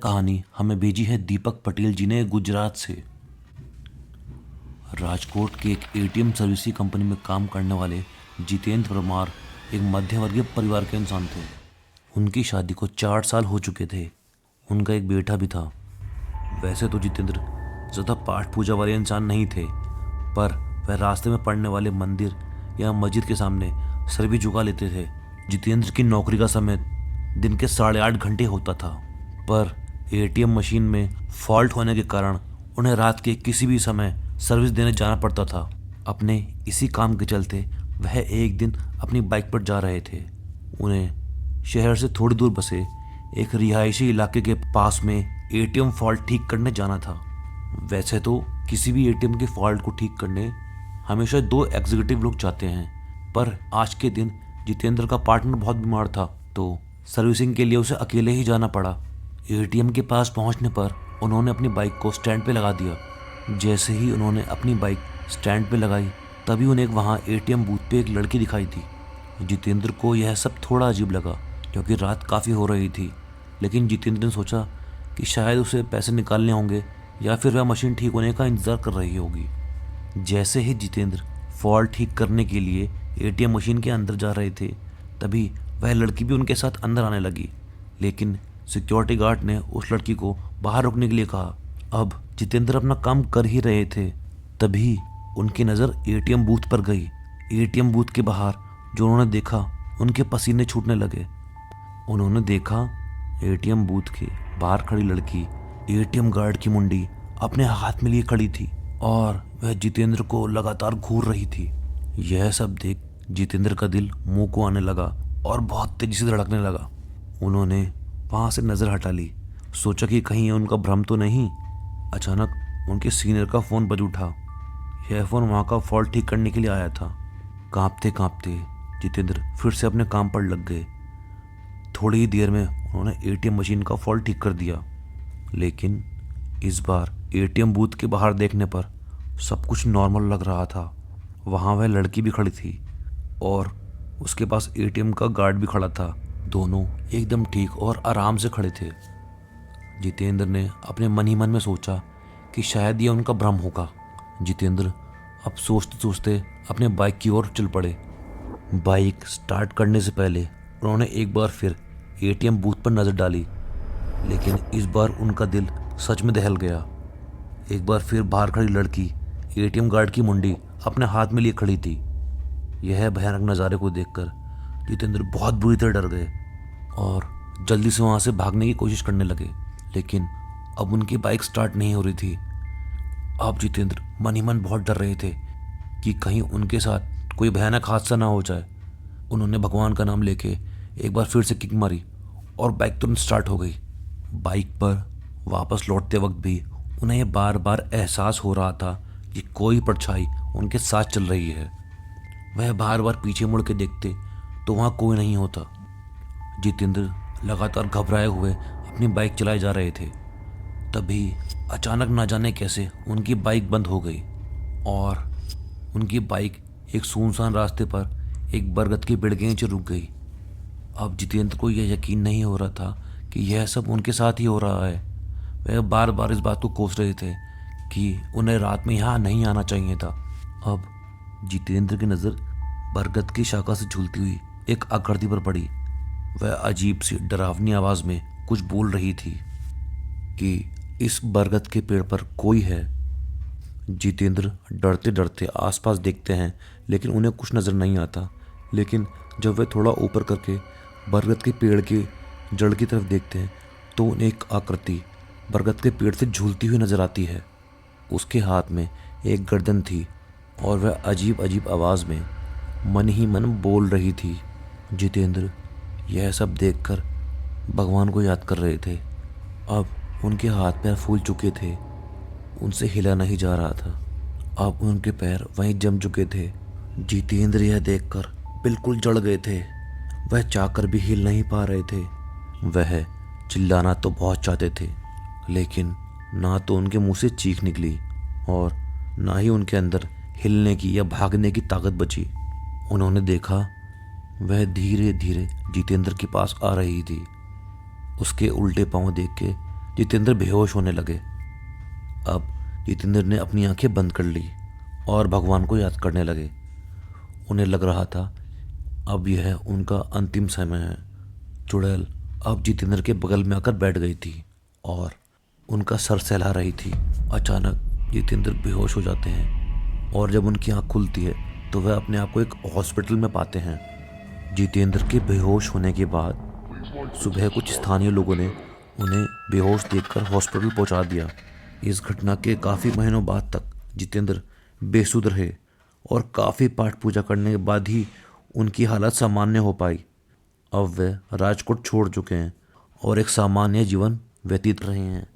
कहानी हमें भेजी है दीपक पटेल जी ने गुजरात से। राजकोट के एक एटीएम सर्विसिंग कंपनी में काम करने वाले जितेंद्र परमार एक मध्यवर्गीय परिवार के इंसान थे। उनकी शादी को 4 साल हो चुके थे। उनका एक बेटा भी था। वैसे तो जितेंद्र ज़्यादा पाठ पूजा वाले इंसान नहीं थे, पर वह रास्ते में पड़ने वाले मंदिर या मस्जिद के सामने सर भी झुका लेते थे। जितेंद्र की नौकरी का समय दिन के 8.5 घंटे होता था, पर एटीएम मशीन में फॉल्ट होने के कारण उन्हें रात के किसी भी समय सर्विस देने जाना पड़ता था। अपने इसी काम के चलते वह एक दिन अपनी बाइक पर जा रहे थे। उन्हें शहर से थोड़ी दूर बसे एक रिहायशी इलाके के पास में एटीएम फॉल्ट ठीक करने जाना था। वैसे तो किसी भी एटीएम के फॉल्ट को ठीक करने हमेशा 2 एग्जीक्यूटिव लोग जाते हैं, पर आज के दिन जितेंद्र का पार्टनर बहुत बीमार था, तो सर्विसिंग के लिए उसे अकेले ही जाना पड़ा। एटीएम के पास पहुंचने पर उन्होंने अपनी बाइक को स्टैंड पे लगा दिया। जैसे ही उन्होंने अपनी बाइक स्टैंड पे लगाई, तभी उन्हें वहां एटीएम बूथ पे एक लड़की दिखाई थी। जितेंद्र को यह सब थोड़ा अजीब लगा, क्योंकि रात काफ़ी हो रही थी। लेकिन जितेंद्र ने सोचा कि शायद उसे पैसे निकालने होंगे या फिर वह मशीन ठीक होने का इंतज़ार कर रही होगी। जैसे ही जितेंद्र फॉल्ट ठीक करने के लिए एटीएम मशीन के अंदर जा रहे थे, तभी वह लड़की भी उनके साथ अंदर आने लगी। लेकिन सिक्योरिटी गार्ड ने उस लड़की को बाहर रुकने के लिए कहा। अब जितेंद्र अपना काम कर ही रहे थे, तभी उनकी नज़र एटीएम बूथ पर गई। एटीएम बूथ के बाहर जो उन्होंने देखा, उनके पसीने छूटने लगे। उन्होंने देखा एटीएम बूथ के बाहर खड़ी लड़की एटीएम गार्ड की मुंडी अपने हाथ में लिए खड़ी थी और वह जितेंद्र को लगातार घूर रही थी। यह सब देख जितेंद्र का दिल मुंह को आने लगा और बहुत तेजी से धड़कने लगा। उन्होंने वहाँ से नज़र हटा ली, सोचा कि कहीं उनका भ्रम तो नहीं। अचानक उनके सीनियर का फ़ोन बज उठा। यह फ़ोन वहाँ का फॉल्ट ठीक करने के लिए आया था। कांपते कांपते जितेंद्र फिर से अपने काम पर लग गए। थोड़ी ही देर में उन्होंने एटीएम मशीन का फॉल्ट ठीक कर दिया। लेकिन इस बार एटीएम बूथ के बाहर देखने पर सब कुछ नॉर्मल लग रहा था। वहाँ वह लड़की भी खड़ी थी और उसके पास एटीएम का गार्ड भी खड़ा था। दोनों एकदम ठीक और आराम से खड़े थे। जितेंद्र ने अपने मन ही मन में सोचा कि शायद यह उनका भ्रम होगा। जितेंद्र अब सोचते सोचते अपने बाइक की ओर चल पड़े। बाइक स्टार्ट करने से पहले उन्होंने एक बार फिर एटीएम बूथ पर नज़र डाली, लेकिन इस बार उनका दिल सच में दहल गया। एक बार फिर बाहर खड़ी लड़की एटीएम गार्ड की मुंडी अपने हाथ में लिए खड़ी थी। यह भयानक नज़ारे को देखकर जितेंद्र बहुत बुरी तरह डर गए और जल्दी से वहाँ से भागने की कोशिश करने लगे। लेकिन अब उनकी बाइक स्टार्ट नहीं हो रही थी। अब जितेंद्र मन ही मन बहुत डर रहे थे कि कहीं उनके साथ कोई भयानक हादसा ना हो जाए। उन्होंने भगवान का नाम लेके एक बार फिर से किक मारी और बाइक तुरंत स्टार्ट हो गई। बाइक पर वापस लौटते वक्त भी उन्हें यह बार बार एहसास हो रहा था कि कोई परछाई उनके साथ चल रही है। वह बार बार पीछे मुड़ के देखते तो वहाँ कोई नहीं होता। जितेंद्र लगातार घबराए हुए अपनी बाइक चलाए जा रहे थे। तभी अचानक ना जाने कैसे उनकी बाइक बंद हो गई और उनकी बाइक एक सुनसान रास्ते पर एक बरगद के पेड़ के नीचे रुक गई। अब जितेंद्र को यह यकीन नहीं हो रहा था कि यह सब उनके साथ ही हो रहा है। वह बार बार इस बात को कोस रहे थे कि उन्हें रात में यहाँ नहीं आना चाहिए था। अब जितेंद्र की नज़र बरगद की शाखा से झूलती हुई एक आकृति पर पड़ी। वह अजीब सी डरावनी आवाज़ में कुछ बोल रही थी कि इस बरगद के पेड़ पर कोई है। जितेंद्र डरते डरते आसपास देखते हैं, लेकिन उन्हें कुछ नज़र नहीं आता। लेकिन जब वे थोड़ा ऊपर करके बरगद के पेड़ के जड़ की तरफ देखते हैं, तो उन्हें एक आकृति बरगद के पेड़ से झूलती हुई नज़र आती है। उसके हाथ में एक गर्दन थी और वह अजीब अजीब आवाज़ में मन ही मन बोल रही थी। जितेंद्र यह सब देखकर भगवान को याद कर रहे थे। अब उनके हाथ पैर फूल चुके थे, उनसे हिला नहीं जा रहा था। अब उनके पैर वहीं जम चुके थे। जितेंद्र यह देखकर बिल्कुल जल गए थे। वह चाहकर भी हिल नहीं पा रहे थे। वह चिल्लाना तो बहुत चाहते थे, लेकिन ना तो उनके मुंह से चीख निकली और ना ही उनके अंदर हिलने की या भागने की ताकत बची। उन्होंने देखा वह धीरे धीरे जितेंद्र के पास आ रही थी। उसके उल्टे पांव देख के जितेंद्र बेहोश होने लगे। अब जितेंद्र ने अपनी आंखें बंद कर ली और भगवान को याद करने लगे। उन्हें लग रहा था अब यह उनका अंतिम समय है। चुड़ैल अब जितेंद्र के बगल में आकर बैठ गई थी और उनका सर सहला रही थी। अचानक जितेंद्र बेहोश हो जाते हैं और जब उनकी आंख खुलती है तो वह अपने आप को एक हॉस्पिटल में पाते हैं। जितेंद्र के बेहोश होने के बाद सुबह कुछ स्थानीय लोगों ने उन्हें बेहोश देखकर हॉस्पिटल पहुंचा दिया। इस घटना के काफ़ी महीनों बाद तक जितेंद्र बेसुध रहे और काफ़ी पाठ पूजा करने के बाद ही उनकी हालत सामान्य हो पाई। अब वे राजकोट छोड़ चुके हैं और एक सामान्य जीवन व्यतीत रहे हैं।